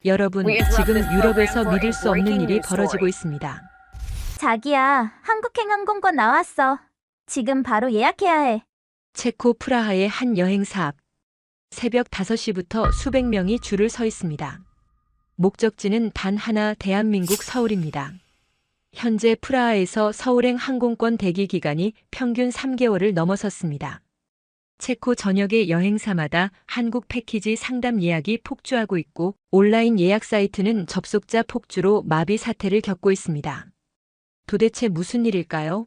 여러분, 지금 유럽에서 믿을 수 없는 일이 벌어지고 있습니다. 자기야, 한국행 항공권 나왔어. 지금 바로 예약해야 해. 체코 프라하의 한 여행사 앞. 새벽 5시부터 수백 명이 줄을 서 있습니다. 목적지는 단 하나, 대한민국 서울입니다. 현재 프라하에서 서울행 항공권 대기 기간이 평균 3개월을 넘어섰습니다. 체코 전역의 여행사마다 한국 패키지 상담 예약이 폭주하고 있고 온라인 예약 사이트는 접속자 폭주로 마비 사태를 겪고 있습니다. 도대체 무슨 일일까요?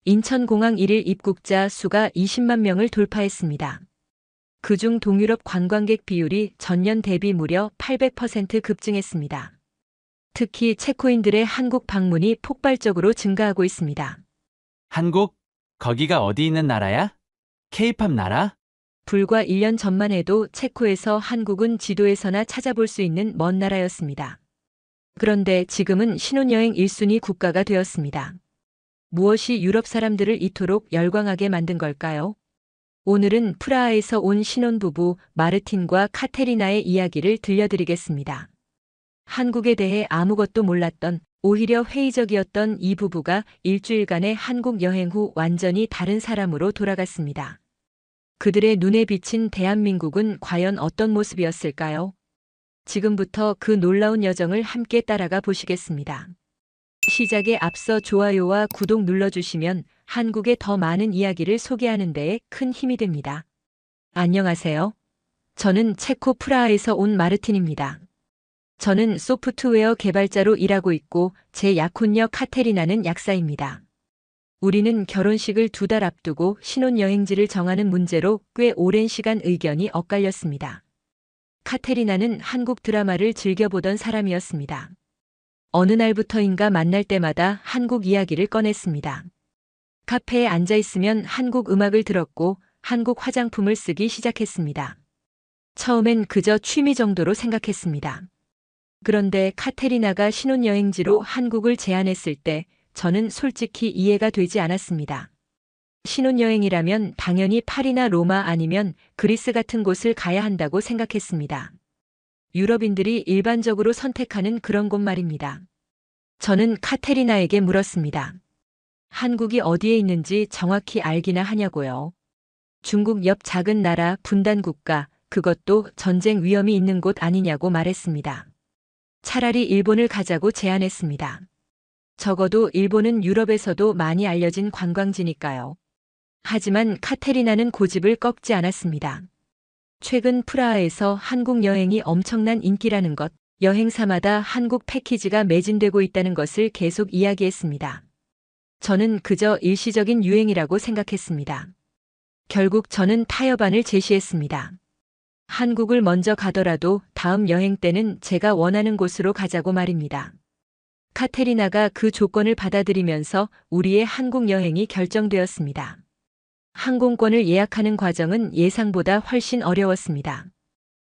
인천공항 1일 입국자 수가 20만 명을 돌파했습니다. 그중 동유럽 관광객 비율이 전년 대비 무려 800% 급증했습니다. 특히 체코인들의 한국 방문이 폭발적으로 증가하고 있습니다. 한국? 거기가 어디 있는 나라야? 케이팝 나라? 불과 1년 전만 해도 체코에서 한국은 지도에서나 찾아볼 수 있는 먼 나라였습니다. 그런데 지금은 신혼여행 1순위 국가가 되었습니다. 무엇이 유럽 사람들을 이토록 열광하게 만든 걸까요? 오늘은 프라하에서 온 신혼부부 마르틴과 카테리나의 이야기를 들려드리겠습니다. 한국에 대해 아무것도 몰랐던, 오히려 회의적이었던 이 부부가 일주일간의 한국 여행 후 완전히 다른 사람으로 돌아갔습니다. 그들의 눈에 비친 대한민국은 과연 어떤 모습이었을까요? 지금부터 그 놀라운 여정을 함께 따라가 보시겠습니다. 시작에 앞서 좋아요와 구독 눌러주시면 한국의 더 많은 이야기를 소개하는 데에 큰 힘이 됩니다. 안녕하세요. 저는 체코 프라하에서 온 마르틴입니다. 저는 소프트웨어 개발자로 일하고 있고 제 약혼녀 카테리나는 약사입니다. 우리는 결혼식을 2달 앞두고 신혼여행지를 정하는 문제로 꽤 오랜 시간 의견이 엇갈렸습니다. 카테리나는 한국 드라마를 즐겨보던 사람이었습니다. 어느 날부터인가 만날 때마다 한국 이야기를 꺼냈습니다. 카페에 앉아 있으면 한국 음악을 들었고 한국 화장품을 쓰기 시작했습니다. 처음엔 그저 취미 정도로 생각했습니다. 그런데 카테리나가 신혼여행지로 한국을 제안했을 때 저는 솔직히 이해가 되지 않았습니다. 신혼여행이라면 당연히 파리나 로마 아니면 그리스 같은 곳을 가야 한다고 생각했습니다. 유럽인들이 일반적으로 선택하는 그런 곳 말입니다. 저는 카테리나에게 물었습니다. 한국이 어디에 있는지 정확히 알기나 하냐고요. 중국 옆 작은 나라 분단 국가, 그것도 전쟁 위험이 있는 곳 아니냐고 말했습니다. 차라리 일본을 가자고 제안했습니다. 적어도 일본은 유럽에서도 많이 알려진 관광지니까요. 하지만 카테리나는 고집을 꺾지 않았습니다. 최근 프라하에서 한국 여행이 엄청난 인기라는 것, 여행사마다 한국 패키지가 매진되고 있다는 것을 계속 이야기했습니다. 저는 그저 일시적인 유행이라고 생각했습니다. 결국 저는 타협안을 제시했습니다. 한국을 먼저 가더라도 다음 여행 때는 제가 원하는 곳으로 가자고 말입니다. 카테리나가 그 조건을 받아들이면서 우리의 한국 여행이 결정되었습니다. 항공권을 예약하는 과정은 예상보다 훨씬 어려웠습니다.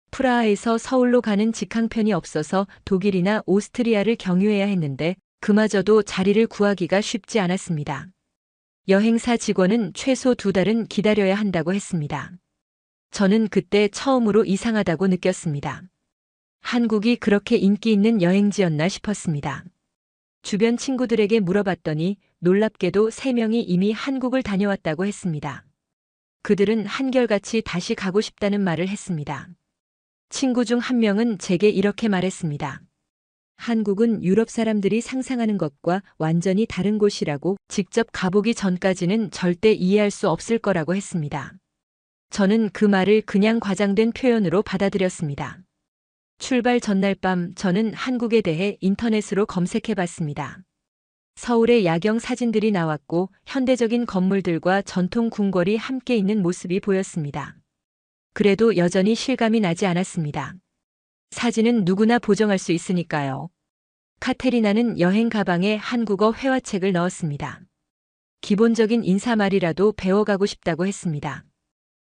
프라하에서 서울로 가는 직항편이 없어서 독일이나 오스트리아를 경유해야 했는데 그마저도 자리를 구하기가 쉽지 않았습니다. 여행사 직원은 최소 2달은 기다려야 한다고 했습니다. 저는 그때 처음으로 이상하다고 느꼈습니다. 한국이 그렇게 인기 있는 여행지였나 싶었습니다. 주변 친구들에게 물어봤더니 놀랍게도 3명이 이미 한국을 다녀왔다고 했습니다. 그들은 한결같이 다시 가고 싶다는 말을 했습니다. 친구 중 한 명은 제게 이렇게 말했습니다. 한국은 유럽 사람들이 상상하는 것과 완전히 다른 곳이라고 직접 가보기 전까지는 절대 이해할 수 없을 거라고 했습니다. 저는 그 말을 그냥 과장된 표현으로 받아들였습니다. 출발 전날 밤 저는 한국에 대해 인터넷으로 검색해 봤습니다. 서울의 야경 사진들이 나왔고 현대적인 건물들과 전통 궁궐이 함께 있는 모습이 보였습니다. 그래도 여전히 실감이 나지 않았습니다. 사진은 누구나 보정할 수 있으니까요. 카테리나는 여행 가방에 한국어 회화책을 넣었습니다. 기본적인 인사말이라도 배워가고 싶다고 했습니다.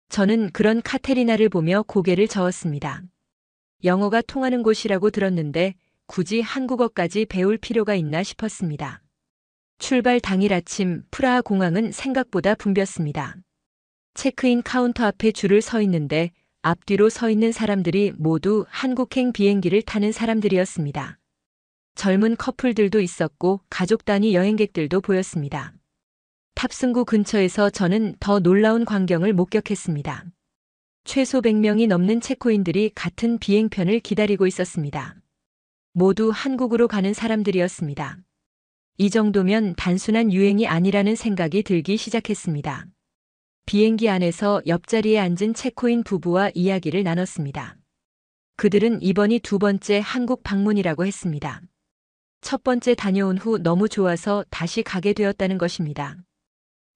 저는 그런 카테리나를 보며 고개를 저었습니다. 영어가 통하는 곳이라고 들었는데 굳이 한국어까지 배울 필요가 있나 싶었습니다. 출발 당일 아침 프라하 공항은 생각보다 붐볐습니다. 체크인 카운터 앞에 줄을 서 있는데 앞뒤로 서 있는 사람들이 모두 한국행 비행기를 타는 사람들이었습니다. 젊은 커플들도 있었고 가족 단위 여행객들도 보였습니다. 탑승구 근처에서 저는 더 놀라운 광경을 목격했습니다. 최소 100명이 넘는 체코인들이 같은 비행편을 기다리고 있었습니다. 모두 한국으로 가는 사람들이었습니다. 이 정도면 단순한 유행이 아니라는 생각이 들기 시작했습니다. 비행기 안에서 옆자리에 앉은 체코인 부부와 이야기를 나눴습니다. 그들은 이번이 두 번째 한국 방문이라고 했습니다. 첫 번째 다녀온 후 너무 좋아서 다시 가게 되었다는 것입니다.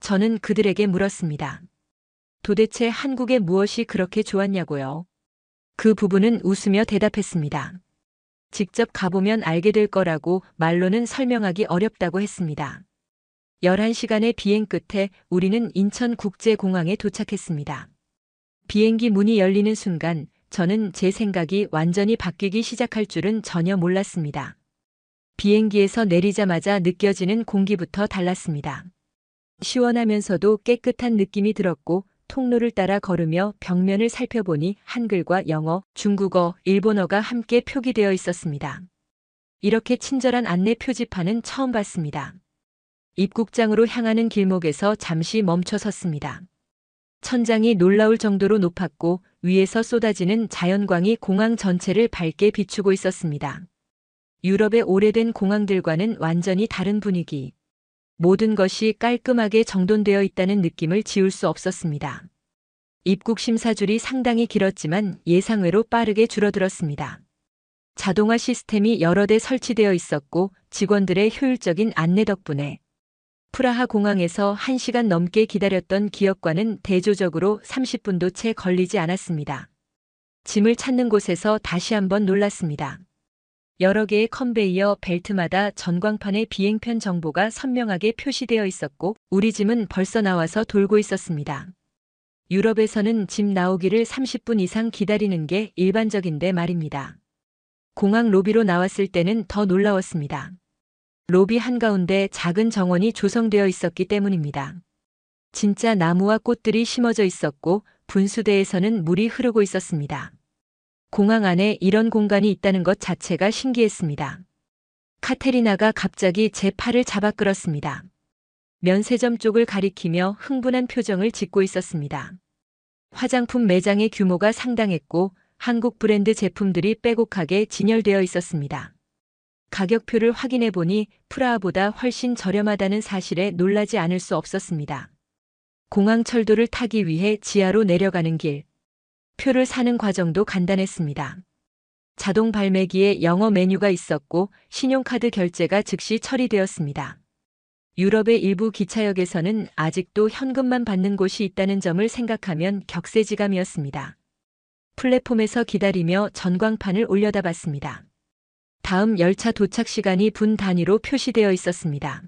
저는 그들에게 물었습니다. 도대체 한국에 무엇이 그렇게 좋았냐고요? 그 부부는 웃으며 대답했습니다. 직접 가보면 알게 될 거라고 말로는 설명하기 어렵다고 했습니다. 11시간의 비행 끝에 우리는 인천국제공항에 도착했습니다. 비행기 문이 열리는 순간 저는 제 생각이 완전히 바뀌기 시작할 줄은 전혀 몰랐습니다. 비행기에서 내리자마자 느껴지는 공기부터 달랐습니다. 시원하면서도 깨끗한 느낌이 들었고 통로를 따라 걸으며 벽면을 살펴보니 한글과 영어, 중국어, 일본어가 함께 표기되어 있었습니다. 이렇게 친절한 안내 표지판은 처음 봤습니다. 입국장으로 향하는 길목에서 잠시 멈춰 섰습니다. 천장이 놀라울 정도로 높았고 위에서 쏟아지는 자연광이 공항 전체를 밝게 비추고 있었습니다. 유럽의 오래된 공항들과는 완전히 다른 분위기. 모든 것이 깔끔하게 정돈되어 있다는 느낌을 지울 수 없었습니다. 입국 심사줄이 상당히 길었지만 예상외로 빠르게 줄어들었습니다. 자동화 시스템이 여러 대 설치되어 있었고 직원들의 효율적인 안내 덕분에 프라하 공항에서 1시간 넘게 기다렸던 기억과는 대조적으로 30분도 채 걸리지 않았습니다. 짐을 찾는 곳에서 다시 한번 놀랐습니다. 여러 개의 컨베이어 벨트마다 전광판에 비행편 정보가 선명하게 표시되어 있었고 우리 짐은 벌써 나와서 돌고 있었습니다. 유럽에서는 짐 나오기를 30분 이상 기다리는 게 일반적인데 말입니다. 공항 로비로 나왔을 때는 더 놀라웠습니다. 로비 한가운데 작은 정원이 조성되어 있었기 때문입니다. 진짜 나무와 꽃들이 심어져 있었고 분수대에서는 물이 흐르고 있었습니다. 공항 안에 이런 공간이 있다는 것 자체가 신기했습니다. 카테리나가 갑자기 제 팔을 잡아 끌었습니다. 면세점 쪽을 가리키며 흥분한 표정을 짓고 있었습니다. 화장품 매장의 규모가 상당했고 한국 브랜드 제품들이 빼곡하게 진열되어 있었습니다. 가격표를 확인해 보니 프라하보다 훨씬 저렴하다는 사실에 놀라지 않을 수 없었습니다. 공항 철도를 타기 위해 지하로 내려가는 길. 표를 사는 과정도 간단했습니다. 자동 발매기에 영어 메뉴가 있었고 신용카드 결제가 즉시 처리되었습니다. 유럽의 일부 기차역에서는 아직도 현금만 받는 곳이 있다는 점을 생각하면 격세지감이었습니다. 플랫폼에서 기다리며 전광판을 올려다봤습니다. 다음 열차 도착 시간이 분 단위로 표시되어 있었습니다.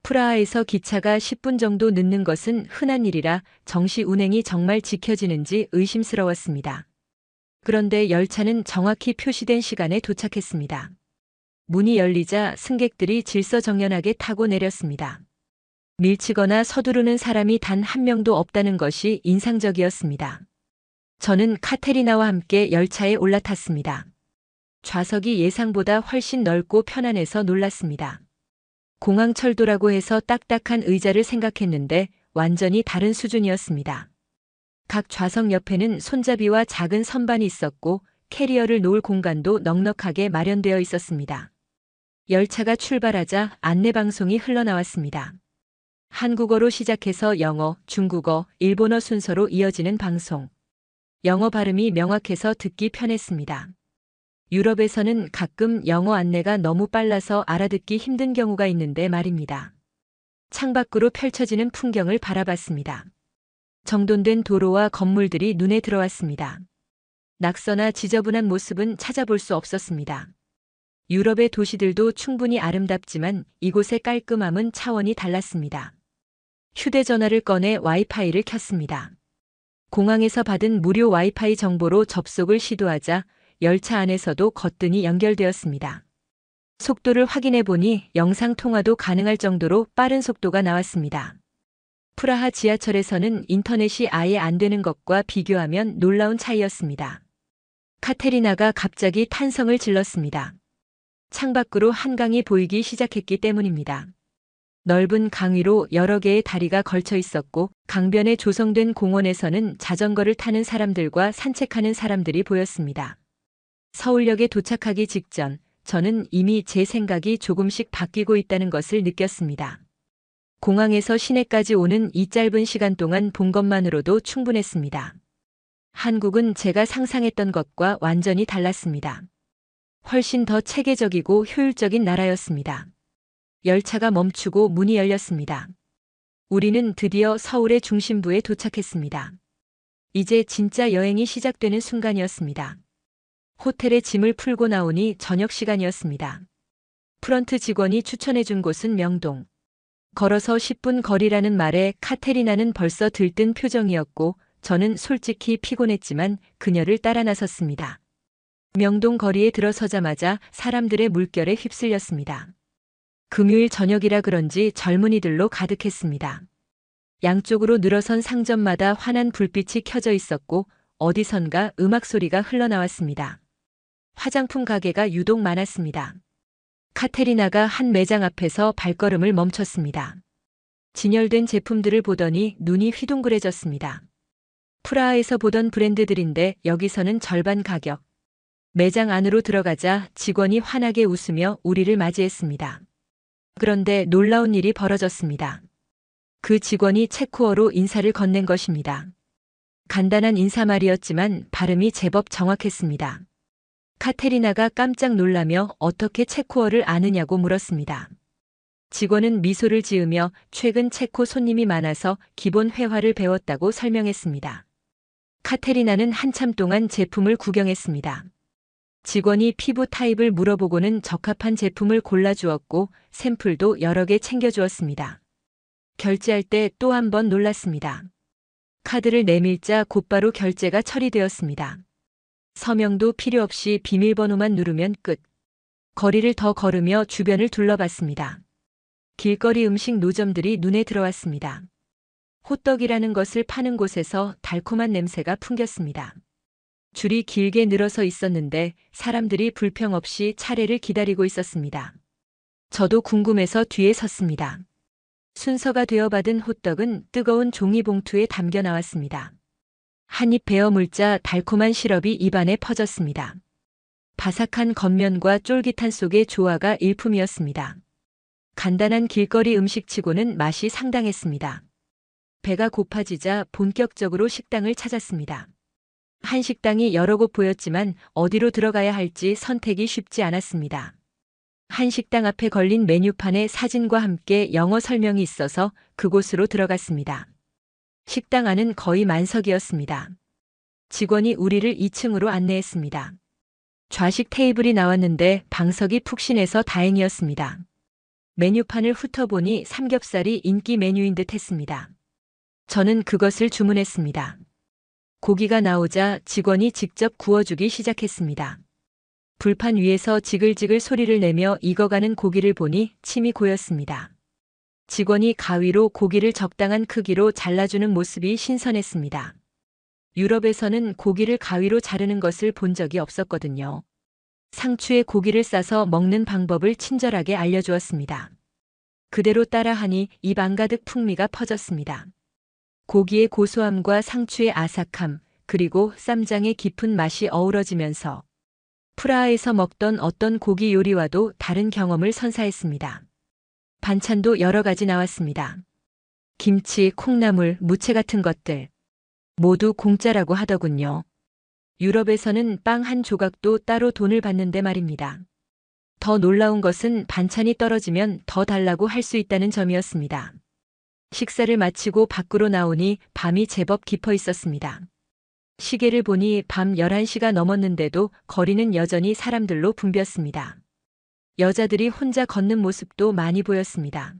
프라하에서 기차가 10분 정도 늦는 것은 흔한 일이라 정시 운행이 정말 지켜지는지 의심스러웠습니다. 그런데 열차는 정확히 표시된 시간에 도착했습니다. 문이 열리자 승객들이 질서정연하게 타고 내렸습니다. 밀치거나 서두르는 사람이 단 한 명도 없다는 것이 인상적이었습니다. 저는 카테리나와 함께 열차에 올라탔습니다. 좌석이 예상보다 훨씬 넓고 편안해서 놀랐습니다. 공항 철도라고 해서 딱딱한 의자를 생각했는데 완전히 다른 수준이었습니다. 각 좌석 옆에는 손잡이와 작은 선반이 있었고 캐리어를 놓을 공간도 넉넉하게 마련되어 있었습니다. 열차가 출발하자 안내방송이 흘러나왔습니다. 한국어로 시작해서 영어, 중국어, 일본어 순서로 이어지는 방송. 영어 발음이 명확해서 듣기 편했습니다. 유럽에서는 가끔 영어 안내가 너무 빨라서 알아듣기 힘든 경우가 있는데 말입니다. 창밖으로 펼쳐지는 풍경을 바라봤습니다. 정돈된 도로와 건물들이 눈에 들어왔습니다. 낙서나 지저분한 모습은 찾아볼 수 없었습니다. 유럽의 도시들도 충분히 아름답지만 이곳의 깔끔함은 차원이 달랐습니다. 휴대전화를 꺼내 와이파이를 켰습니다. 공항에서 받은 무료 와이파이 정보로 접속을 시도하자 열차 안에서도 거뜬히 연결되었습니다. 속도를 확인해 보니 영상 통화도 가능할 정도로 빠른 속도가 나왔습니다. 프라하 지하철에서는 인터넷이 아예 안 되는 것과 비교하면 놀라운 차이였습니다. 카테리나가 갑자기 탄성을 질렀습니다. 창밖으로 한강이 보이기 시작했기 때문입니다. 넓은 강 위로 여러 개의 다리가 걸쳐 있었고 강변에 조성된 공원에서는 자전거를 타는 사람들과 산책하는 사람들이 보였습니다. 서울역에 도착하기 직전 저는 이미 제 생각이 조금씩 바뀌고 있다는 것을 느꼈습니다. 공항에서 시내까지 오는 이 짧은 시간 동안 본 것만으로도 충분했습니다. 한국은 제가 상상했던 것과 완전히 달랐습니다. 훨씬 더 체계적이고 효율적인 나라였습니다. 열차가 멈추고 문이 열렸습니다. 우리는 드디어 서울의 중심부에 도착했습니다. 이제 진짜 여행이 시작되는 순간이었습니다. 호텔에 짐을 풀고 나오니 저녁 시간이었습니다. 프런트 직원이 추천해준 곳은 명동. 걸어서 10분 거리라는 말에 카테리나는 벌써 들뜬 표정이었고 저는 솔직히 피곤했지만 그녀를 따라 나섰습니다. 명동 거리에 들어서자마자 사람들의 물결에 휩쓸렸습니다. 금요일 저녁이라 그런지 젊은이들로 가득했습니다. 양쪽으로 늘어선 상점마다 환한 불빛이 켜져 있었고 어디선가 음악 소리가 흘러나왔습니다. 화장품 가게가 유독 많았습니다. 카테리나가 한 매장 앞에서 발걸음을 멈췄습니다. 진열된 제품들을 보더니 눈이 휘둥그레졌습니다. 프라하에서 보던 브랜드들인데 여기서는 절반 가격. 매장 안으로 들어가자 직원이 환하게 웃으며 우리를 맞이했습니다. 그런데 놀라운 일이 벌어졌습니다. 그 직원이 체코어로 인사를 건넨 것입니다. 간단한 인사말이었지만 발음이 제법 정확했습니다. 카테리나가 깜짝 놀라며 어떻게 체코어를 아느냐고 물었습니다. 직원은 미소를 지으며 최근 체코 손님이 많아서 기본 회화를 배웠다고 설명했습니다. 카테리나는 한참 동안 제품을 구경했습니다. 직원이 피부 타입을 물어보고는 적합한 제품을 골라주었고 샘플도 여러 개 챙겨주었습니다. 결제할 때 또 한 번 놀랐습니다. 카드를 내밀자 곧바로 결제가 처리되었습니다. 서명도 필요 없이 비밀번호만 누르면 끝. 거리를 더 걸으며 주변을 둘러봤습니다. 길거리 음식 노점들이 눈에 들어왔습니다. 호떡이라는 것을 파는 곳에서 달콤한 냄새가 풍겼습니다. 줄이 길게 늘어서 있었는데 사람들이 불평 없이 차례를 기다리고 있었습니다. 저도 궁금해서 뒤에 섰습니다. 순서가 되어 받은 호떡은 뜨거운 종이봉투에 담겨 나왔습니다. 한 입 베어 물자 달콤한 시럽이 입안에 퍼졌습니다. 바삭한 겉면과 쫄깃한 속의 조화가 일품이었습니다. 간단한 길거리 음식치고는 맛이 상당했습니다. 배가 고파지자 본격적으로 식당을 찾았습니다. 한 식당이 여러 곳 보였지만 어디로 들어가야 할지 선택이 쉽지 않았습니다. 한 식당 앞에 걸린 메뉴판에 사진과 함께 영어 설명이 있어서 그곳으로 들어갔습니다. 식당 안은 거의 만석이었습니다. 직원이 우리를 2층으로 안내했습니다. 좌식 테이블이 나왔는데 방석이 푹신해서 다행이었습니다. 메뉴판을 훑어보니 삼겹살이 인기 메뉴인 듯 했습니다. 저는 그것을 주문했습니다. 고기가 나오자 직원이 직접 구워주기 시작했습니다. 불판 위에서 지글지글 소리를 내며 익어가는 고기를 보니 침이 고였습니다. 직원이 가위로 고기를 적당한 크기로 잘라주는 모습이 신선했습니다. 유럽에서는 고기를 가위로 자르는 것을 본 적이 없었거든요. 상추에 고기를 싸서 먹는 방법을 친절하게 알려주었습니다. 그대로 따라하니 입 안가득 풍미가 퍼졌습니다. 고기의 고소함과 상추의 아삭함, 그리고 쌈장의 깊은 맛이 어우러지면서 프라하에서 먹던 어떤 고기 요리와도 다른 경험을 선사했습니다. 반찬도 여러 가지 나왔습니다. 김치, 콩나물, 무채 같은 것들. 모두 공짜라고 하더군요. 유럽에서는 빵 한 조각도 따로 돈을 받는데 말입니다. 더 놀라운 것은 반찬이 떨어지면 더 달라고 할 수 있다는 점이었습니다. 식사를 마치고 밖으로 나오니 밤이 제법 깊어 있었습니다. 시계를 보니 밤 11시가 넘었는데도 거리는 여전히 사람들로 붐볐습니다. 여자들이 혼자 걷는 모습도 많이 보였습니다.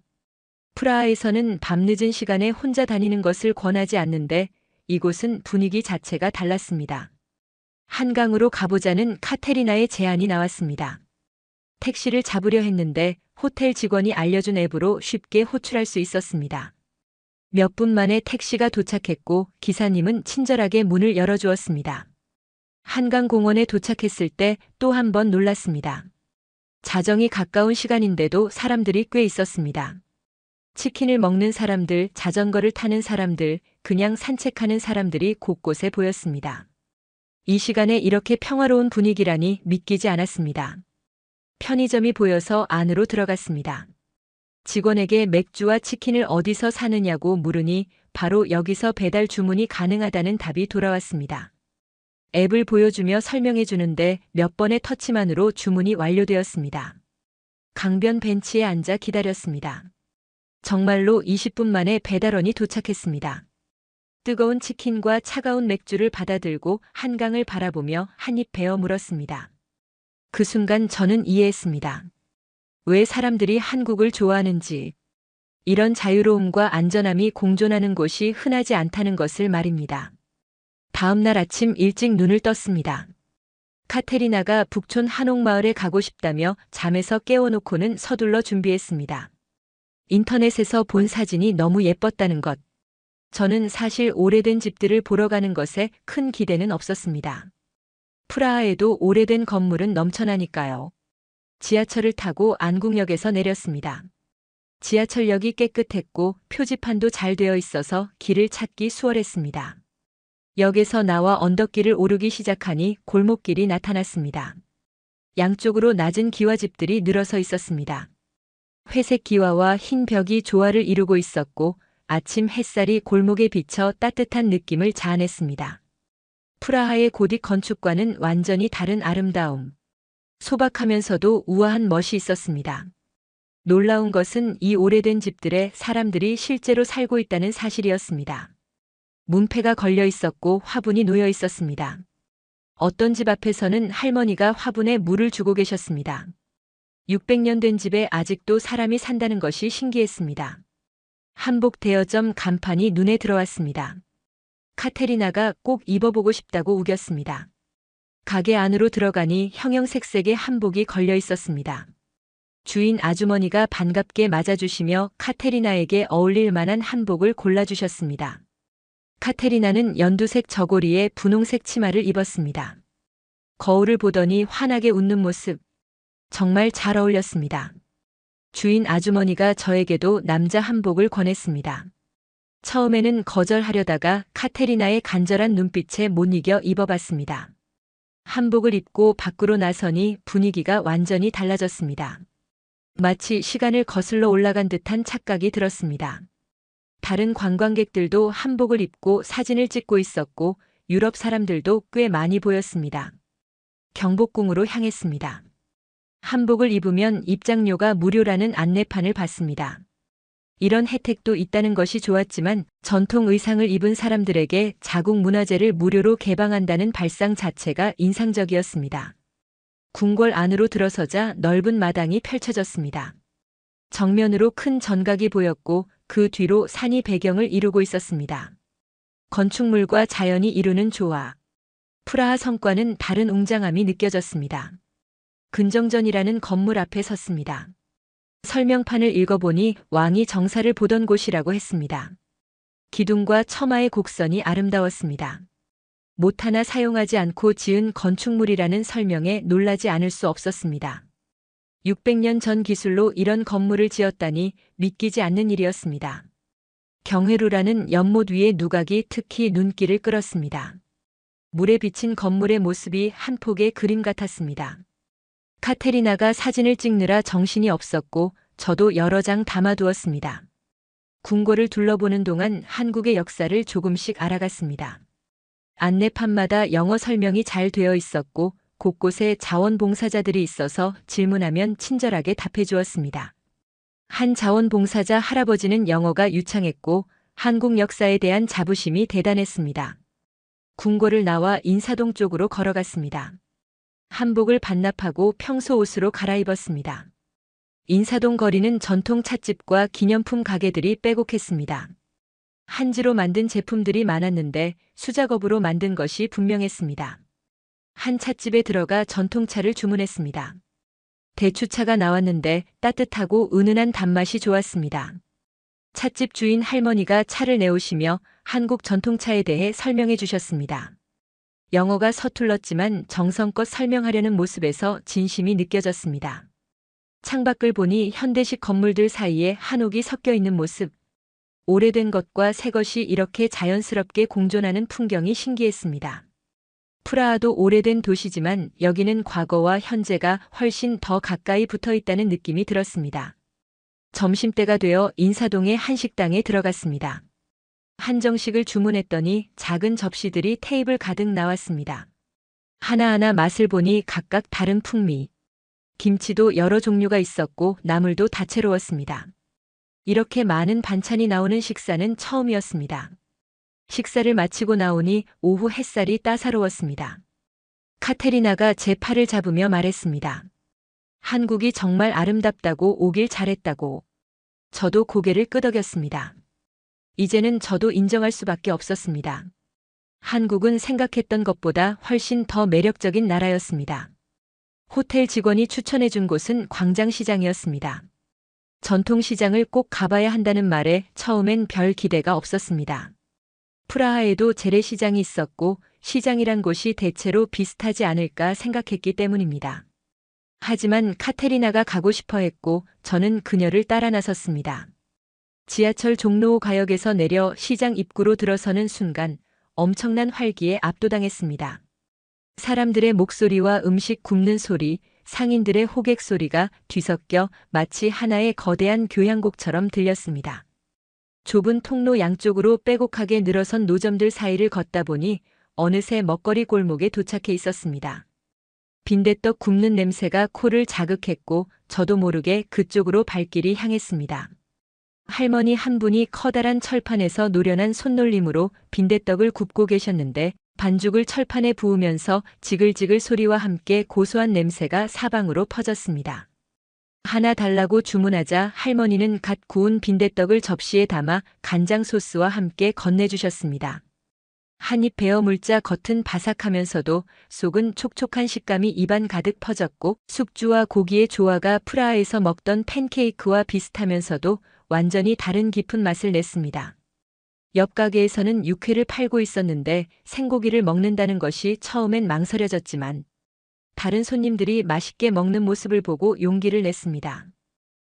프라하에서는 밤늦은 시간에 혼자 다니는 것을 권하지 않는데 이곳은 분위기 자체가 달랐습니다. 한강으로 가보자는 카테리나의 제안이 나왔습니다. 택시를 잡으려 했는데 호텔 직원이 알려준 앱으로 쉽게 호출할 수 있었습니다. 몇 분 만에 택시가 도착했고 기사님은 친절하게 문을 열어주었습니다. 한강공원에 도착했을 때 또 한 번 놀랐습니다. 자정이 가까운 시간인데도 사람들이 꽤 있었습니다. 치킨을 먹는 사람들, 자전거를 타는 사람들, 그냥 산책하는 사람들이 곳곳에 보였습니다. 이 시간에 이렇게 평화로운 분위기라니 믿기지 않았습니다. 편의점이 보여서 안으로 들어갔습니다. 직원에게 맥주와 치킨을 어디서 사느냐고 물으니 바로 여기서 배달 주문이 가능하다는 답이 돌아왔습니다. 앱을 보여주며 설명해 주는데 몇 번의 터치만으로 주문이 완료되었습니다. 강변 벤치에 앉아 기다렸습니다. 정말로 20분 만에 배달원이 도착했습니다. 뜨거운 치킨과 차가운 맥주를 받아들고 한강을 바라보며 한입 베어 물었습니다. 그 순간 저는 이해했습니다. 왜 사람들이 한국을 좋아하는지. 이런 자유로움과 안전함이 공존하는 곳이 흔하지 않다는 것을 말입니다. 다음 날 아침 일찍 눈을 떴습니다. 카테리나가 북촌 한옥마을에 가고 싶다며 잠에서 깨워놓고는 서둘러 준비했습니다. 인터넷에서 본 사진이 너무 예뻤다는 것. 저는 사실 오래된 집들을 보러 가는 것에 큰 기대는 없었습니다. 프라하에도 오래된 건물은 넘쳐나니까요. 지하철을 타고 안국역에서 내렸습니다. 지하철역이 깨끗했고 표지판도 잘 되어 있어서 길을 찾기 수월했습니다. 역에서 나와 언덕길을 오르기 시작하니 골목길이 나타났습니다. 양쪽으로 낮은 기와집들이 늘어서 있었습니다. 회색 기와와 흰 벽이 조화를 이루고 있었고 아침 햇살이 골목에 비쳐 따뜻한 느낌을 자아냈습니다. 프라하의 고딕 건축과는 완전히 다른 아름다움. 소박하면서도 우아한 멋이 있었습니다. 놀라운 것은 이 오래된 집들에 사람들이 실제로 살고 있다는 사실이었습니다. 문패가 걸려 있었고 화분이 놓여 있었습니다. 어떤 집 앞에서는 할머니가 화분에 물을 주고 계셨습니다. 600년 된 집에 아직도 사람이 산다는 것이 신기했습니다. 한복 대여점 간판이 눈에 들어왔습니다. 카테리나가 꼭 입어보고 싶다고 우겼습니다. 가게 안으로 들어가니 형형색색의 한복이 걸려 있었습니다. 주인 아주머니가 반갑게 맞아주시며 카테리나에게 어울릴 만한 한복을 골라주셨습니다. 카테리나는 연두색 저고리에 분홍색 치마를 입었습니다. 거울을 보더니 환하게 웃는 모습. 정말 잘 어울렸습니다. 주인 아주머니가 저에게도 남자 한복을 권했습니다. 처음에는 거절하려다가 카테리나의 간절한 눈빛에 못 이겨 입어봤습니다. 한복을 입고 밖으로 나서니 분위기가 완전히 달라졌습니다. 마치 시간을 거슬러 올라간 듯한 착각이 들었습니다. 다른 관광객들도 한복을 입고 사진을 찍고 있었고 유럽 사람들도 꽤 많이 보였습니다. 경복궁으로 향했습니다. 한복을 입으면 입장료가 무료라는 안내판을 봤습니다. 이런 혜택도 있다는 것이 좋았지만 전통 의상을 입은 사람들에게 자국 문화재를 무료로 개방한다는 발상 자체가 인상적이었습니다. 궁궐 안으로 들어서자 넓은 마당이 펼쳐졌습니다. 정면으로 큰 전각이 보였고 그 뒤로 산이 배경을 이루고 있었습니다. 건축물과 자연이 이루는 조화. 프라하 성과는 다른 웅장함이 느껴졌습니다. 근정전이라는 건물 앞에 섰습니다. 설명판을 읽어보니 왕이 정사를 보던 곳이라고 했습니다. 기둥과 처마의 곡선이 아름다웠습니다. 못 하나 사용하지 않고 지은 건축물이라는 설명에 놀라지 않을 수 없었습니다. 600년 전 기술로 이런 건물을 지었다니 믿기지 않는 일이었습니다. 경회루라는 연못 위의 누각이 특히 눈길을 끌었습니다. 물에 비친 건물의 모습이 한 폭의 그림 같았습니다. 카테리나가 사진을 찍느라 정신이 없었고 저도 여러 장 담아두었습니다. 궁궐을 둘러보는 동안 한국의 역사를 조금씩 알아갔습니다. 안내판마다 영어 설명이 잘 되어 있었고 곳곳에 자원봉사자들이 있어서 질문하면 친절하게 답해 주었습니다. 한 자원봉사자 할아버지는 영어가 유창했고 한국 역사에 대한 자부심이 대단했습니다. 궁궐을 나와 인사동 쪽으로 걸어갔습니다. 한복을 반납하고 평소 옷으로 갈아입었습니다. 인사동 거리는 전통 찻집과 기념품 가게들이 빼곡했습니다. 한지로 만든 제품들이 많았는데 수작업으로 만든 것이 분명했습니다. 한 찻집에 들어가 전통차를 주문했습니다. 대추차가 나왔는데 따뜻하고 은은한 단맛이 좋았습니다. 찻집 주인 할머니가 차를 내오시며 한국 전통차에 대해 설명해 주셨습니다. 영어가 서툴렀지만 정성껏 설명하려는 모습에서 진심이 느껴졌습니다. 창밖을 보니 현대식 건물들 사이에 한옥이 섞여 있는 모습. 오래된 것과 새 것이 이렇게 자연스럽게 공존하는 풍경이 신기했습니다. 프라하도 오래된 도시지만 여기는 과거와 현재가 훨씬 더 가까이 붙어 있다는 느낌이 들었습니다. 점심때가 되어 인사동의 한식당에 들어갔습니다. 한정식을 주문했더니 작은 접시들이 테이블 가득 나왔습니다. 하나하나 맛을 보니 각각 다른 풍미. 김치도 여러 종류가 있었고 나물도 다채로웠습니다. 이렇게 많은 반찬이 나오는 식사는 처음이었습니다. 식사를 마치고 나오니 오후 햇살이 따사로웠습니다. 카테리나가 제 팔을 잡으며 말했습니다. 한국이 정말 아름답다고 오길 잘했다고. 저도 고개를 끄덕였습니다. 이제는 저도 인정할 수밖에 없었습니다. 한국은 생각했던 것보다 훨씬 더 매력적인 나라였습니다. 호텔 직원이 추천해 준 곳은 광장시장이었습니다. 전통시장을 꼭 가봐야 한다는 말에 처음엔 별 기대가 없었습니다. 프라하에도 재래시장이 있었고 시장이란 곳이 대체로 비슷하지 않을까 생각했기 때문입니다. 하지만 카테리나가 가고 싶어 했고 저는 그녀를 따라 나섰습니다. 지하철 종로 가역에서 내려 시장 입구로 들어서는 순간 엄청난 활기에 압도당했습니다. 사람들의 목소리와 음식 굽는 소리, 상인들의 호객 소리가 뒤섞여 마치 하나의 거대한 교향곡처럼 들렸습니다. 좁은 통로 양쪽으로 빼곡하게 늘어선 노점들 사이를 걷다 보니 어느새 먹거리 골목에 도착해 있었습니다. 빈대떡 굽는 냄새가 코를 자극했고 저도 모르게 그쪽으로 발길이 향했습니다. 할머니 한 분이 커다란 철판에서 노련한 손놀림으로 빈대떡을 굽고 계셨는데 반죽을 철판에 부으면서 지글지글 소리와 함께 고소한 냄새가 사방으로 퍼졌습니다. 하나 달라고 주문하자 할머니는 갓 구운 빈대떡을 접시에 담아 간장 소스와 함께 건네주셨습니다. 한입 베어 물자 겉은 바삭하면서도 속은 촉촉한 식감이 입안 가득 퍼졌고 숙주와 고기의 조화가 프라하에서 먹던 팬케이크와 비슷하면서도 완전히 다른 깊은 맛을 냈습니다. 옆 가게에서는 육회를 팔고 있었는데 생고기를 먹는다는 것이 처음엔 망설여졌지만 다른 손님들이 맛있게 먹는 모습을 보고 용기를 냈습니다.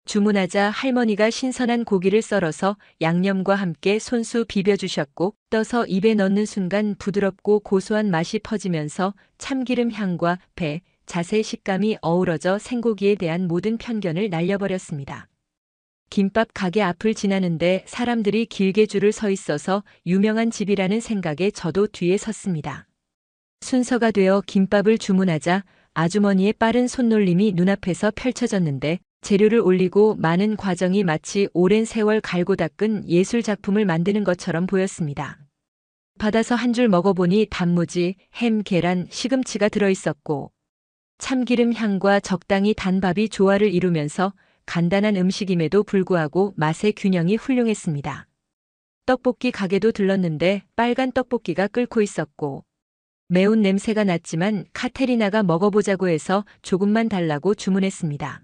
주문하자 할머니가 신선한 고기를 썰어서 양념과 함께 손수 비벼주셨고 떠서 입에 넣는 순간 부드럽고 고소한 맛이 퍼지면서 참기름 향과 배, 자세 식감이 어우러져 생고기에 대한 모든 편견을 날려버렸습니다. 김밥 가게 앞을 지나는데 사람들이 길게 줄을 서 있어서 유명한 집이라는 생각에 저도 뒤에 섰습니다. 순서가 되어 김밥을 주문하자 아주머니의 빠른 손놀림이 눈앞에서 펼쳐졌는데 재료를 올리고 마는 과정이 마치 오랜 세월 갈고 닦은 예술 작품을 만드는 것처럼 보였습니다. 받아서 한 줄 먹어보니 단무지, 햄, 계란, 시금치가 들어있었고 참기름 향과 적당히 단 밥이 조화를 이루면서 간단한 음식임에도 불구하고 맛의 균형이 훌륭했습니다. 떡볶이 가게도 들렀는데 빨간 떡볶이가 끓고 있었고 매운 냄새가 났지만 카테리나가 먹어보자고 해서 조금만 달라고 주문했습니다.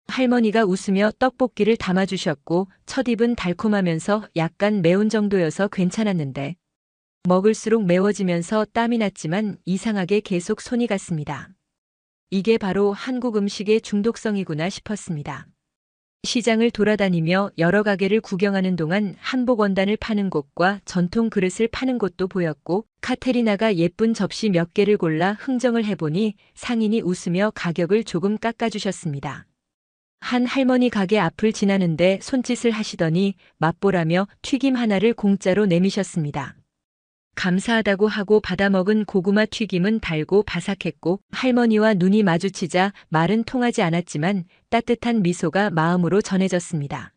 할머니가 웃으며 떡볶이를 담아주셨고 첫 입은 달콤하면서 약간 매운 정도여서 괜찮았는데 먹을수록 매워지면서 땀이 났지만 이상하게 계속 손이 갔습니다. 이게 바로 한국 음식의 중독성이구나 싶었습니다. 시장을 돌아다니며 여러 가게를 구경하는 동안 한복 원단을 파는 곳과 전통 그릇을 파는 곳도 보였고 카테리나가 예쁜 접시 몇 개를 골라 흥정을 해보니 상인이 웃으며 가격을 조금 깎아주셨습니다. 한 할머니 가게 앞을 지나는데 손짓을 하시더니 맛보라며 튀김 하나를 공짜로 내미셨습니다. 감사하다고 하고 받아먹은 고구마 튀김은 달고 바삭했고 할머니와 눈이 마주치자 말은 통하지 않았지만 따뜻한 미소가 마음으로 전해졌습니다.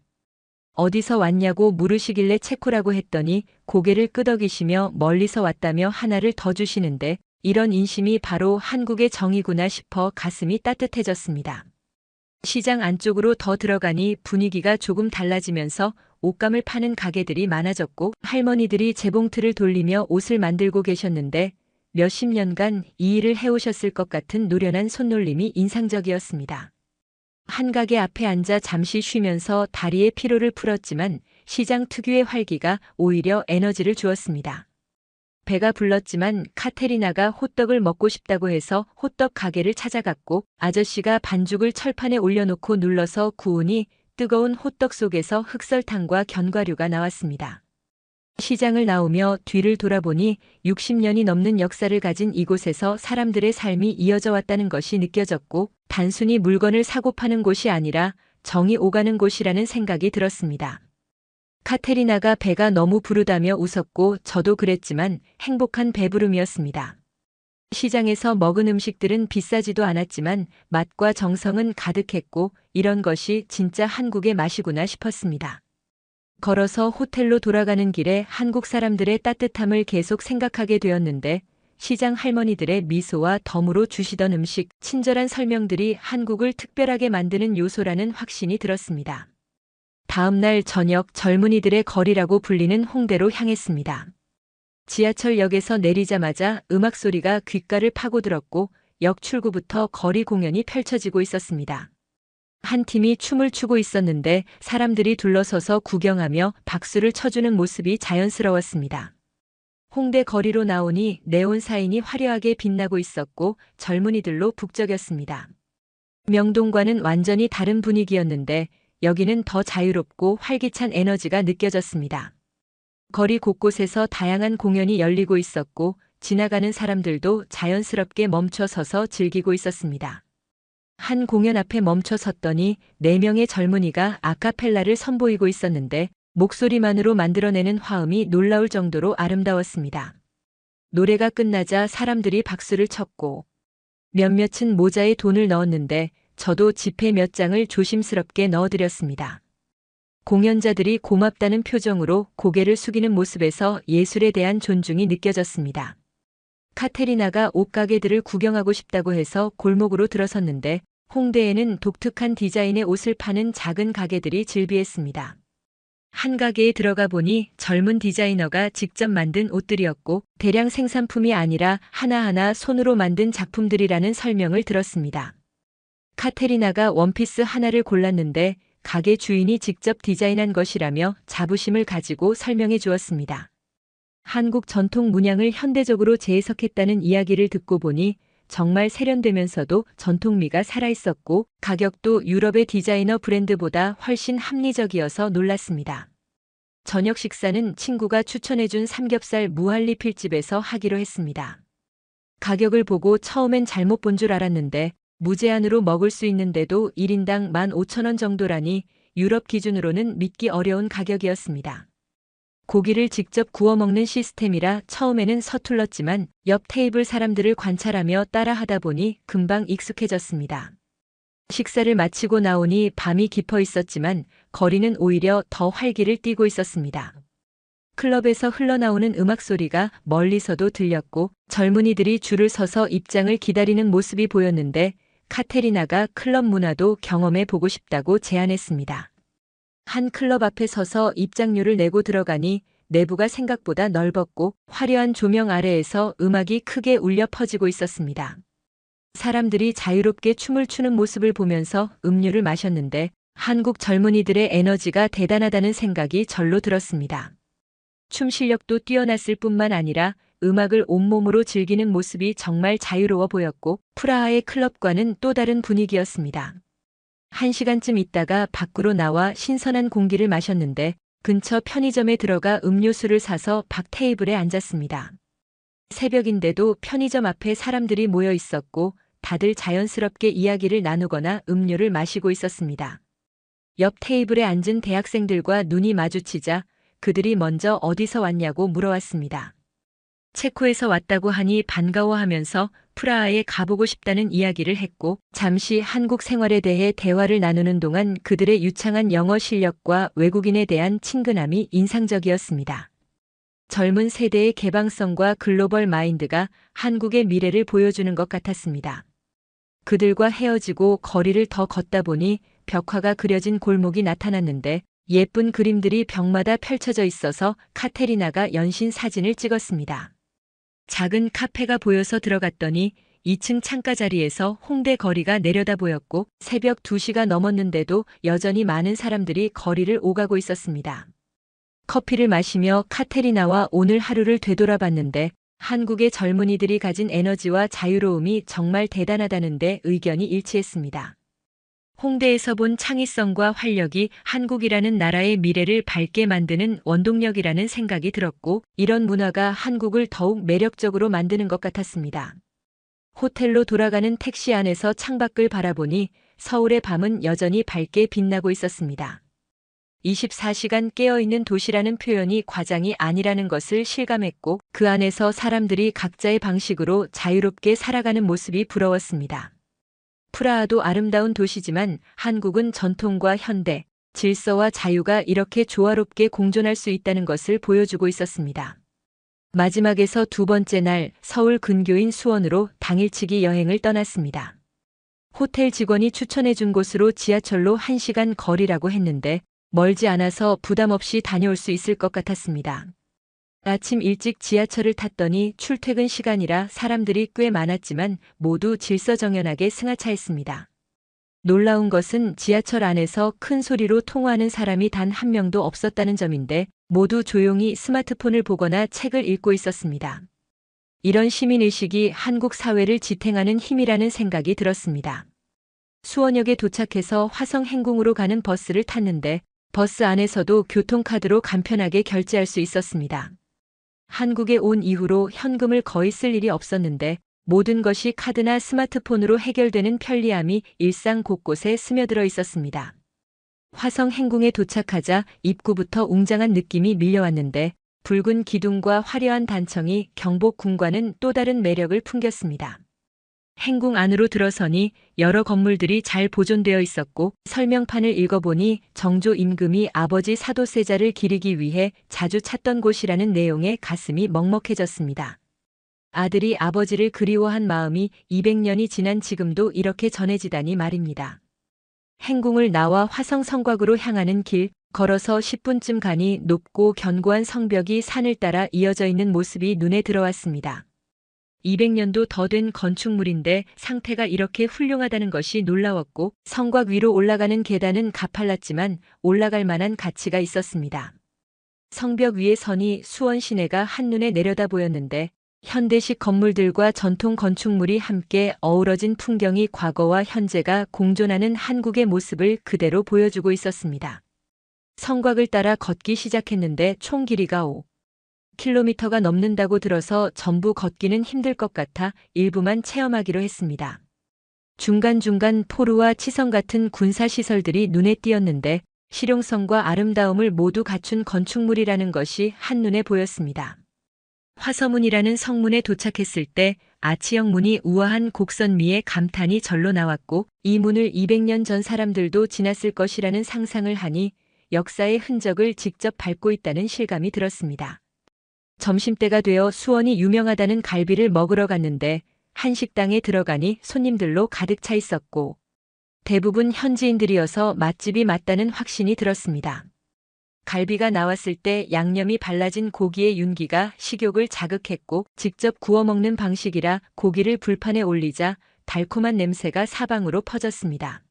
어디서 왔냐고 물으시길래 체코라고 했더니 고개를 끄덕이시며 멀리서 왔다며 하나를 더 주시는데 이런 인심이 바로 한국의 정이구나 싶어 가슴이 따뜻해졌습니다. 시장 안쪽으로 더 들어가니 분위기가 조금 달라지면서 옷감을 파는 가게들이 많아졌고 할머니들이 재봉틀을 돌리며 옷을 만들고 계셨는데 몇십 년간 이 일을 해오셨을 것 같은 노련한 손놀림이 인상적이었습니다. 한 가게 앞에 앉아 잠시 쉬면서 다리의 피로를 풀었지만 시장 특유의 활기가 오히려 에너지를 주었습니다. 배가 불렀지만 카테리나가 호떡을 먹고 싶다고 해서 호떡 가게를 찾아갔고 아저씨가 반죽을 철판에 올려놓고 눌러서 구우니 뜨거운 호떡 속에서 흑설탕과 견과류가 나왔습니다. 시장을 나오며 뒤를 돌아보니 60년이 넘는 역사를 가진 이곳에서 사람들의 삶이 이어져 왔다는 것이 느껴졌고 단순히 물건을 사고 파는 곳이 아니라 정이 오가는 곳이라는 생각이 들었습니다. 카테리나가 배가 너무 부르다며 웃었고 저도 그랬지만 행복한 배부름이었습니다. 시장에서 먹은 음식들은 비싸지도 않았지만 맛과 정성은 가득했고 이런 것이 진짜 한국의 맛이구나 싶었습니다. 걸어서 호텔로 돌아가는 길에 한국 사람들의 따뜻함을 계속 생각하게 되었는데 시장 할머니들의 미소와 덤으로 주시던 음식, 친절한 설명들이 한국을 특별하게 만드는 요소라는 확신이 들었습니다. 다음 날 저녁 젊은이들의 거리라고 불리는 홍대로 향했습니다. 지하철역에서 내리자마자 음악 소리가 귓가를 파고들었고 역 출구부터 거리 공연이 펼쳐지고 있었습니다. 한 팀이 춤을 추고 있었는데 사람들이 둘러서서 구경하며 박수를 쳐주는 모습이 자연스러웠습니다. 홍대 거리로 나오니 네온 사인이 화려하게 빛나고 있었고 젊은이들로 북적였습니다. 명동과는 완전히 다른 분위기였는데 여기는 더 자유롭고 활기찬 에너지가 느껴졌습니다. 거리 곳곳에서 다양한 공연이 열리고 있었고 지나가는 사람들도 자연스럽게 멈춰 서서 즐기고 있었습니다. 한 공연 앞에 멈춰 섰더니 4명의 젊은이가 아카펠라를 선보이고 있었는데 목소리만으로 만들어내는 화음이 놀라울 정도로 아름다웠습니다. 노래가 끝나자 사람들이 박수를 쳤고 몇몇은 모자에 돈을 넣었는데 저도 지폐 몇 장을 조심스럽게 넣어드렸습니다. 공연자들이 고맙다는 표정으로 고개를 숙이는 모습에서 예술에 대한 존중이 느껴졌습니다. 카테리나가 옷가게들을 구경하고 싶다고 해서 골목으로 들어섰는데 홍대에는 독특한 디자인의 옷을 파는 작은 가게들이 즐비했습니다. 한 가게에 들어가 보니 젊은 디자이너가 직접 만든 옷들이었고 대량 생산품이 아니라 하나하나 손으로 만든 작품들이라는 설명을 들었습니다. 카테리나가 원피스 하나를 골랐는데 가게 주인이 직접 디자인한 것이라며 자부심을 가지고 설명해 주었습니다. 한국 전통 문양을 현대적으로 재해석했다는 이야기를 듣고 보니 정말 세련되면서도 전통미가 살아있었고 가격도 유럽의 디자이너 브랜드보다 훨씬 합리적이어서 놀랐습니다. 저녁 식사는 친구가 추천해준 삼겹살 무할리 필집에서 하기로 했습니다. 가격을 보고 처음엔 잘못 본 줄 알았는데 무제한으로 먹을 수 있는데도 1인당 15,000원 정도라니 유럽 기준으로는 믿기 어려운 가격이었습니다. 고기를 직접 구워 먹는 시스템이라 처음에는 서툴렀지만 옆 테이블 사람들을 관찰하며 따라하다 보니 금방 익숙해졌습니다. 식사를 마치고 나오니 밤이 깊어 있었지만 거리는 오히려 더 활기를 띠고 있었습니다. 클럽에서 흘러나오는 음악 소리가 멀리서도 들렸고 젊은이들이 줄을 서서 입장을 기다리는 모습이 보였는데 카테리나가 클럽 문화도 경험해 보고 싶다고 제안했습니다. 한 클럽 앞에 서서 입장료를 내고 들어가니 내부가 생각보다 넓었고 화려한 조명 아래에서 음악이 크게 울려 퍼지고 있었습니다. 사람들이 자유롭게 춤을 추는 모습을 보면서 음료를 마셨는데 한국 젊은이들의 에너지가 대단하다는 생각이 절로 들었습니다. 춤 실력도 뛰어났을 뿐만 아니라 음악을 온몸으로 즐기는 모습이 정말 자유로워 보였고 프라하의 클럽과는 또 다른 분위기였습니다. 1시간쯤 있다가 밖으로 나와 신선한 공기를 마셨는데 근처 편의점에 들어가 음료수를 사서 밖 테이블에 앉았습니다. 새벽인데도 편의점 앞에 사람들이 모여 있었고 다들 자연스럽게 이야기를 나누거나 음료를 마시고 있었습니다. 옆 테이블에 앉은 대학생들과 눈이 마주치자 그들이 먼저 어디서 왔냐고 물어왔습니다. 체코에서 왔다고 하니 반가워하면서 프라하에 가보고 싶다는 이야기를 했고 잠시 한국 생활에 대해 대화를 나누는 동안 그들의 유창한 영어 실력과 외국인에 대한 친근함이 인상적이었습니다. 젊은 세대의 개방성과 글로벌 마인드가 한국의 미래를 보여주는 것 같았습니다. 그들과 헤어지고 거리를 더 걷다 보니 벽화가 그려진 골목이 나타났는데 예쁜 그림들이 벽마다 펼쳐져 있어서 카테리나가 연신 사진을 찍었습니다. 작은 카페가 보여서 들어갔더니 2층 창가 자리에서 홍대 거리가 내려다 보였고 새벽 2시가 넘었는데도 여전히 많은 사람들이 거리를 오가고 있었습니다. 커피를 마시며 카테리나와 오늘 하루를 되돌아봤는데 한국의 젊은이들이 가진 에너지와 자유로움이 정말 대단하다는데 의견이 일치했습니다. 홍대에서 본 창의성과 활력이 한국이라는 나라의 미래를 밝게 만드는 원동력이라는 생각이 들었고, 이런 문화가 한국을 더욱 매력적으로 만드는 것 같았습니다. 호텔로 돌아가는 택시 안에서 창밖을 바라보니 서울의 밤은 여전히 밝게 빛나고 있었습니다. 24시간 깨어있는 도시라는 표현이 과장이 아니라는 것을 실감했고, 그 안에서 사람들이 각자의 방식으로 자유롭게 살아가는 모습이 부러웠습니다. 프라하도 아름다운 도시지만 한국은 전통과 현대, 질서와 자유가 이렇게 조화롭게 공존할 수 있다는 것을 보여주고 있었습니다. 마지막에서 두 번째 날 서울 근교인 수원으로 당일치기 여행을 떠났습니다. 호텔 직원이 추천해준 곳으로 지하철로 1시간 거리라고 했는데 멀지 않아서 부담 없이 다녀올 수 있을 것 같았습니다. 아침 일찍 지하철을 탔더니 출퇴근 시간이라 사람들이 꽤 많았지만 모두 질서정연하게 승하차했습니다. 놀라운 것은 지하철 안에서 큰 소리로 통화하는 사람이 단 한 명도 없었다는 점인데 모두 조용히 스마트폰을 보거나 책을 읽고 있었습니다. 이런 시민의식이 한국 사회를 지탱하는 힘이라는 생각이 들었습니다. 수원역에 도착해서 화성 행궁으로 가는 버스를 탔는데 버스 안에서도 교통카드로 간편하게 결제할 수 있었습니다. 한국에 온 이후로 현금을 거의 쓸 일이 없었는데 모든 것이 카드나 스마트폰으로 해결되는 편리함이 일상 곳곳에 스며들어 있었습니다. 화성 행궁에 도착하자 입구부터 웅장한 느낌이 밀려왔는데 붉은 기둥과 화려한 단청이 경복궁과는 또 다른 매력을 풍겼습니다. 행궁 안으로 들어서니 여러 건물들이 잘 보존되어 있었고 설명판을 읽어보니 정조 임금이 아버지 사도세자를 기리기 위해 자주 찾던 곳이라는 내용에 가슴이 먹먹해졌습니다. 아들이 아버지를 그리워한 마음이 200년이 지난 지금도 이렇게 전해지다니 말입니다. 행궁을 나와 화성 성곽으로 향하는 길, 걸어서 10분쯤 가니 높고 견고한 성벽이 산을 따라 이어져 있는 모습이 눈에 들어왔습니다. 200년도 더 된 건축물인데 상태가 이렇게 훌륭하다는 것이 놀라웠고 성곽 위로 올라가는 계단은 가팔랐지만 올라갈 만한 가치가 있었습니다. 성벽 위에 서니 수원 시내가 한눈에 내려다 보였는데 현대식 건물들과 전통 건축물이 함께 어우러진 풍경이 과거와 현재가 공존하는 한국의 모습을 그대로 보여주고 있었습니다. 성곽을 따라 걷기 시작했는데 총 길이가 5km가 넘는다고 들어서 전부 걷기는 힘들 것 같아 일부만 체험하기로 했습니다. 중간중간 포루와 치성 같은 군사시설들이 눈에 띄었는데 실용성과 아름다움을 모두 갖춘 건축물이라는 것이 한눈에 보였습니다. 화서문이라는 성문에 도착했을 때 아치형 문이 우아한 곡선미에 감탄이 절로 나왔고 이 문을 200년 전 사람들도 지났을 것이라는 상상을 하니 역사의 흔적을 직접 밟고 있다는 실감이 들었습니다. 점심때가 되어 수원이 유명하다는 갈비를 먹으러 갔는데 한식당에 들어가니 손님들로 가득 차 있었고 대부분 현지인들이어서 맛집이 맞다는 확신이 들었습니다. 갈비가 나왔을 때 양념이 발라진 고기의 윤기가 식욕을 자극했고 직접 구워 먹는 방식이라 고기를 불판에 올리자 달콤한 냄새가 사방으로 퍼졌습니다.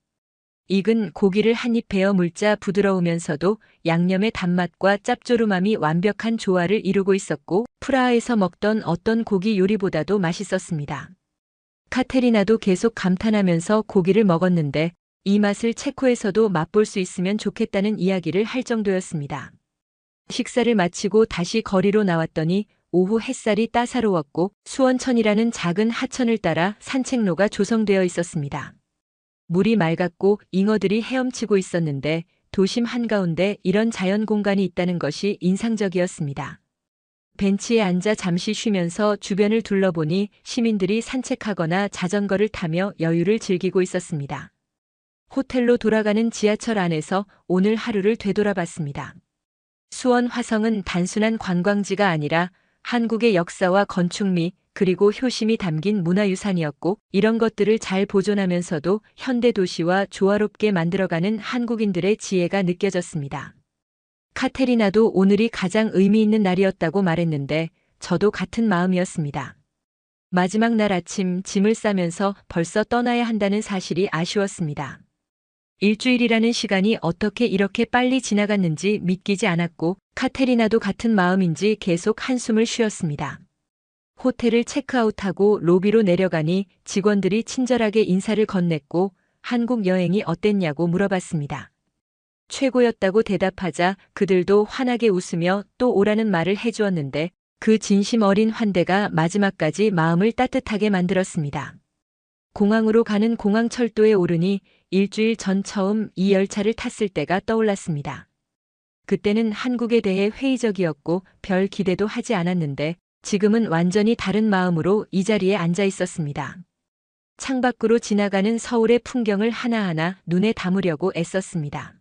익은 고기를 한 입 베어 물자 부드러우면서도 양념의 단맛과 짭조름함이 완벽한 조화를 이루고 있었고 프라하에서 먹던 어떤 고기 요리보다도 맛있었습니다. 카테리나도 계속 감탄하면서 고기를 먹었는데 이 맛을 체코에서도 맛볼 수 있으면 좋겠다는 이야기를 할 정도였습니다. 식사를 마치고 다시 거리로 나왔더니 오후 햇살이 따사로웠고 수원천이라는 작은 하천을 따라 산책로가 조성되어 있었습니다. 물이 맑았고 잉어들이 헤엄치고 있었는데 도심 한가운데 이런 자연 공간이 있다는 것이 인상적이었습니다. 벤치에 앉아 잠시 쉬면서 주변을 둘러보니 시민들이 산책하거나 자전거를 타며 여유를 즐기고 있었습니다. 호텔로 돌아가는 지하철 안에서 오늘 하루를 되돌아봤습니다. 수원 화성은 단순한 관광지가 아니라 한국의 역사와 건축미, 그리고 효심이 담긴 문화유산이었고 이런 것들을 잘 보존하면서도 현대 도시와 조화롭게 만들어가는 한국인들의 지혜가 느껴졌습니다. 카테리나도 오늘이 가장 의미 있는 날이었다고 말했는데 저도 같은 마음이었습니다. 마지막 날 아침 짐을 싸면서 벌써 떠나야 한다는 사실이 아쉬웠습니다. 일주일이라는 시간이 어떻게 이렇게 빨리 지나갔는지 믿기지 않았고 카테리나도 같은 마음인지 계속 한숨을 쉬었습니다. 호텔을 체크아웃하고 로비로 내려가니 직원들이 친절하게 인사를 건넸고 한국 여행이 어땠냐고 물어봤습니다. 최고였다고 대답하자 그들도 환하게 웃으며 또 오라는 말을 해주었는데 그 진심 어린 환대가 마지막까지 마음을 따뜻하게 만들었습니다. 공항으로 가는 공항철도에 오르니 일주일 전 처음 이 열차를 탔을 때가 떠올랐습니다. 그때는 한국에 대해 회의적이었고 별 기대도 하지 않았는데 지금은 완전히 다른 마음으로 이 자리에 앉아 있었습니다. 창밖으로 지나가는 서울의 풍경을 하나하나 눈에 담으려고 애썼습니다.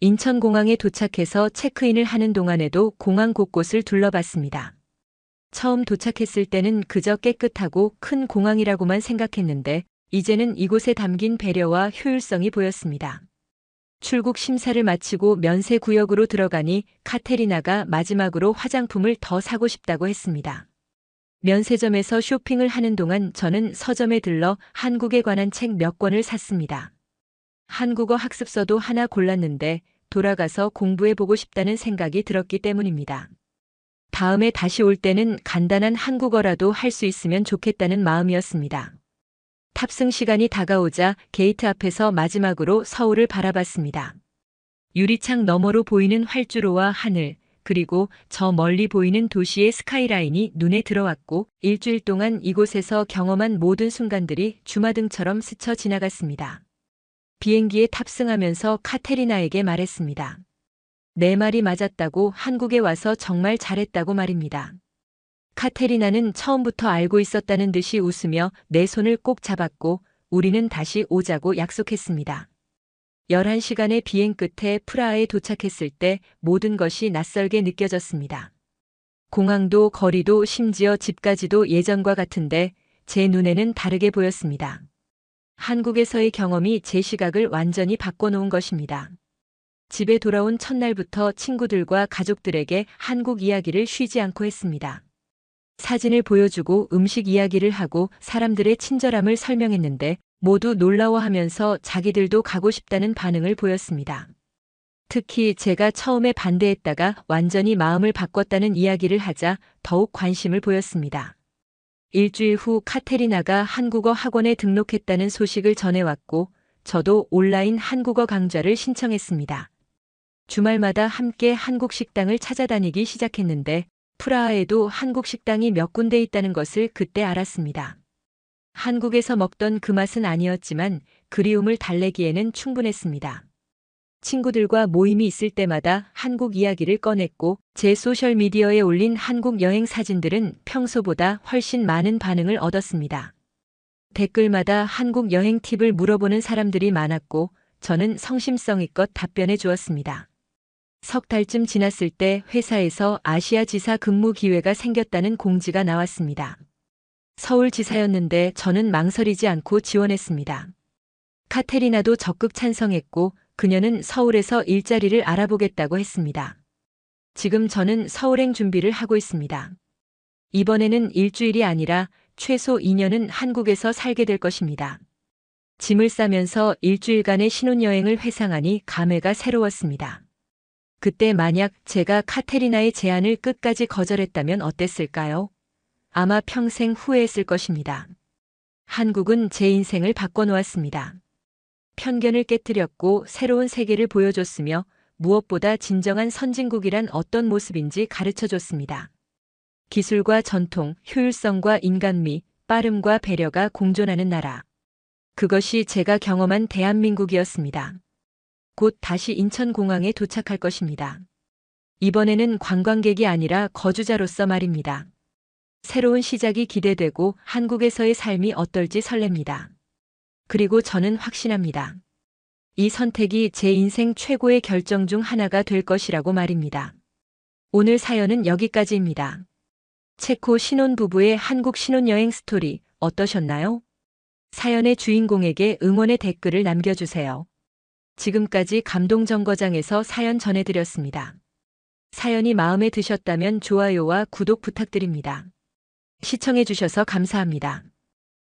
인천공항에 도착해서 체크인을 하는 동안에도 공항 곳곳을 둘러봤습니다. 처음 도착했을 때는 그저 깨끗하고 큰 공항이라고만 생각했는데 이제는 이곳에 담긴 배려와 효율성이 보였습니다. 출국 심사를 마치고 면세구역으로 들어가니 카테리나가 마지막으로 화장품을 더 사고 싶다고 했습니다. 면세점에서 쇼핑을 하는 동안 저는 서점에 들러 한국에 관한 책 몇 권을 샀습니다. 한국어 학습서도 하나 골랐는데 돌아가서 공부해보고 싶다는 생각이 들었기 때문입니다. 다음에 다시 올 때는 간단한 한국어라도 할 수 있으면 좋겠다는 마음이었습니다. 탑승 시간이 다가오자 게이트 앞에서 마지막으로 서울을 바라봤습니다. 유리창 너머로 보이는 활주로와 하늘, 그리고 저 멀리 보이는 도시의 스카이라인이 눈에 들어왔고 일주일 동안 이곳에서 경험한 모든 순간들이 주마등처럼 스쳐 지나갔습니다. 비행기에 탑승하면서 카테리나에게 말했습니다. 내 말이 맞았다고 한국에 와서 정말 잘했다고 말입니다. 카테리나는 처음부터 알고 있었다는 듯이 웃으며 내 손을 꼭 잡았고 우리는 다시 오자고 약속했습니다. 11시간의 비행 끝에 프라하에 도착했을 때 모든 것이 낯설게 느껴졌습니다. 공항도 거리도 심지어 집까지도 예전과 같은데 제 눈에는 다르게 보였습니다. 한국에서의 경험이 제 시각을 완전히 바꿔놓은 것입니다. 집에 돌아온 첫날부터 친구들과 가족들에게 한국 이야기를 쉬지 않고 했습니다. 사진을 보여주고 음식 이야기를 하고 사람들의 친절함을 설명했는데 모두 놀라워하면서 자기들도 가고 싶다는 반응을 보였습니다. 특히 제가 처음에 반대했다가 완전히 마음을 바꿨다는 이야기를 하자 더욱 관심을 보였습니다. 일주일 후 카테리나가 한국어 학원에 등록했다는 소식을 전해왔고 저도 온라인 한국어 강좌를 신청했습니다. 주말마다 함께 한국 식당을 찾아다니기 시작했는데 프라하에도 한국 식당이 몇 군데 있다는 것을 그때 알았습니다. 한국에서 먹던 그 맛은 아니었지만 그리움을 달래기에는 충분했습니다. 친구들과 모임이 있을 때마다 한국 이야기를 꺼냈고 제 소셜미디어에 올린 한국 여행 사진들은 평소보다 훨씬 많은 반응을 얻었습니다. 댓글마다 한국 여행 팁을 물어보는 사람들이 많았고 저는 성심성의껏 답변해 주었습니다. 석 달쯤 지났을 때 회사에서 아시아 지사 근무 기회가 생겼다는 공지가 나왔습니다. 서울지사였는데 저는 망설이지 않고 지원했습니다. 카테리나도 적극 찬성했고 그녀는 서울에서 일자리를 알아보겠다고 했습니다. 지금 저는 서울행 준비를 하고 있습니다. 이번에는 일주일이 아니라 최소 2년은 한국에서 살게 될 것입니다. 짐을 싸면서 일주일간의 신혼여행을 회상하니 감회가 새로웠습니다. 그때 만약 제가 카테리나의 제안을 끝까지 거절했다면 어땠을까요? 아마 평생 후회했을 것입니다. 한국은 제 인생을 바꿔놓았습니다. 편견을 깨뜨렸고 새로운 세계를 보여줬으며 무엇보다 진정한 선진국이란 어떤 모습인지 가르쳐줬습니다. 기술과 전통, 효율성과 인간미, 빠름과 배려가 공존하는 나라. 그것이 제가 경험한 대한민국이었습니다. 곧 다시 인천공항에 도착할 것입니다. 이번에는 관광객이 아니라 거주자로서 말입니다. 새로운 시작이 기대되고 한국에서의 삶이 어떨지 설렙니다. 그리고 저는 확신합니다. 이 선택이 제 인생 최고의 결정 중 하나가 될 것이라고 말입니다. 오늘 사연은 여기까지입니다. 체코 신혼부부의 한국 신혼여행 스토리 어떠셨나요? 사연의 주인공에게 응원의 댓글을 남겨주세요. 지금까지 감동정거장에서 사연 전해드렸습니다. 사연이 마음에 드셨다면 좋아요와 구독 부탁드립니다. 시청해주셔서 감사합니다.